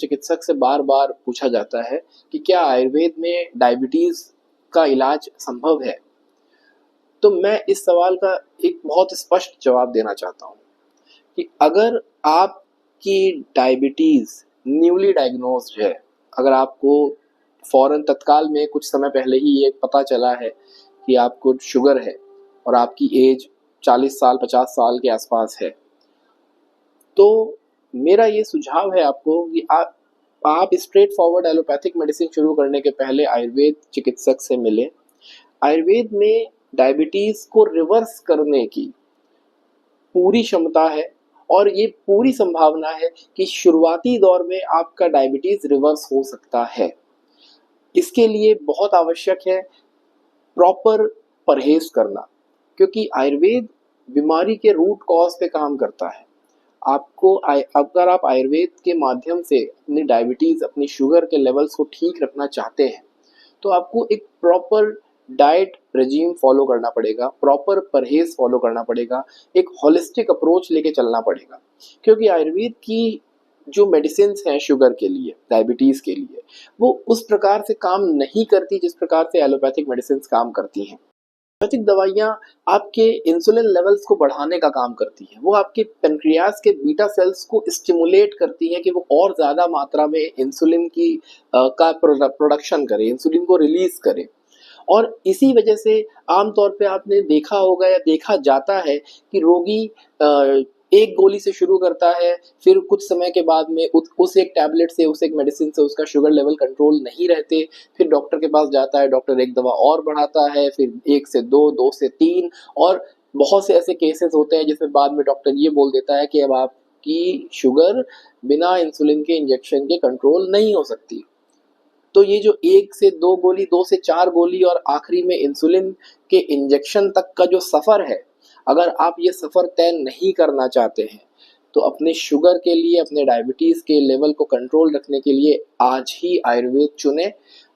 चिकित्सक से बार बार पूछा जाता है कि क्या आयुर्वेद में डायबिटीज का इलाज संभव है, तो मैं इस सवाल का एक बहुत स्पष्ट जवाब देना चाहता हूँ कि अगर आपकी डायबिटीज न्यूली डायग्नोस्ड है, अगर आपको फौरन तत्काल में कुछ समय पहले ही ये पता चला है कि आपको शुगर है और आपकी एज 40 साल 50 साल के आसपास है, तो मेरा ये सुझाव है आपको कि आप स्ट्रेट फॉरवर्ड एलोपैथिक मेडिसिन शुरू करने के पहले आयुर्वेद चिकित्सक से मिलें। आयुर्वेद में डायबिटीज को रिवर्स करने की पूरी क्षमता है और ये पूरी संभावना है कि शुरुआती दौर में आपका डायबिटीज रिवर्स हो सकता है। इसके लिए बहुत आवश्यक है प्रॉपर परहेज करना, क्योंकि आयुर्वेद बीमारी के रूट कॉज पे काम करता है। अगर आप आयुर्वेद के माध्यम से अपनी डायबिटीज, अपनी शुगर के लेवल्स को ठीक रखना चाहते हैं, तो आपको एक प्रॉपर डाइट रेजिम फॉलो करना पड़ेगा, प्रॉपर परहेज फॉलो करना पड़ेगा, एक होलिस्टिक अप्रोच लेके चलना पड़ेगा। क्योंकि आयुर्वेद की जो मेडिसिन हैं शुगर के लिए, डायबिटीज के लिए, वो उस प्रकार से काम नहीं करती जिस प्रकार से एलोपैथिक मेडिसिन काम करती हैं। एलोपैथिक दवाइयाँ आपके इंसुलिन लेवल्स को बढ़ाने का काम करती हैं। वो आपके पेनक्रियास के बीटा सेल्स को स्टिमुलेट करती हैं कि वो और ज़्यादा मात्रा में इंसुलिन का प्रोडक्शन करें, इंसुलिन को रिलीज करें। और इसी वजह से आमतौर पे आपने देखा होगा या देखा जाता है कि रोगी एक गोली से शुरू करता है, फिर कुछ समय के बाद में उस एक टैबलेट से, उस एक मेडिसिन से उसका शुगर लेवल कंट्रोल नहीं रहते, फिर डॉक्टर के पास जाता है, डॉक्टर एक दवा और बढ़ाता है, फिर 1 से 2, 2 से 3, और बहुत से ऐसे केसेस होते हैं जिसमें बाद में डॉक्टर ये बोल देता है कि अब आपकी शुगर बिना इंसुलिन के इंजेक्शन के कंट्रोल नहीं हो सकती। तो ये जो 1 से 2 गोली, 2 से 4 गोली और आखिरी में इंसुलिन के इंजेक्शन तक का जो सफ़र है, अगर आप ये सफ़र तय नहीं करना चाहते हैं, तो अपने शुगर के लिए, अपने डायबिटीज़ के लेवल को कंट्रोल रखने के लिए आज ही आयुर्वेद चुनें।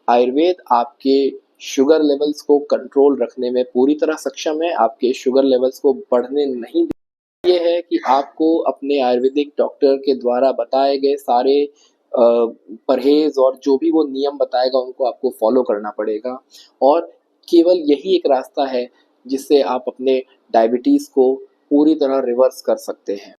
आयुर्वेद आपके शुगर लेवल्स को कंट्रोल रखने में पूरी तरह सक्षम है, आपके शुगर लेवल्स को बढ़ने नहीं देगा। ये है कि आपको अपने आयुर्वेदिक डॉक्टर के द्वारा बताए गए सारे परहेज और जो भी वो नियम बताएगा उनको आपको फॉलो करना पड़ेगा, और केवल यही एक रास्ता है जिससे आप अपने डायबिटीज़ को पूरी तरह रिवर्स कर सकते हैं।